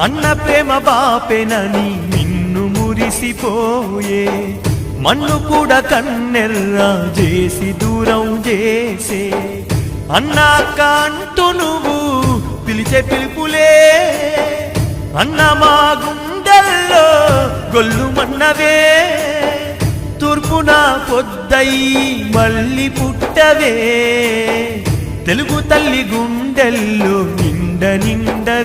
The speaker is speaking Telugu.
అన్న ప్రేమ బాపెనని నిన్ను మురిసిపోయే మన్ను కూడా కన్నెర్రా చేసి దూరం చేసే అన్నాక అంటూ నువ్వు పిలిచే పిలుపులే అన్న మా గుండెల్లో గొల్లుమన్నవే తూర్పున పొద్దై మళ్ళీ పుట్టవే తెలుగు తల్లి గుండెల్లో నిండ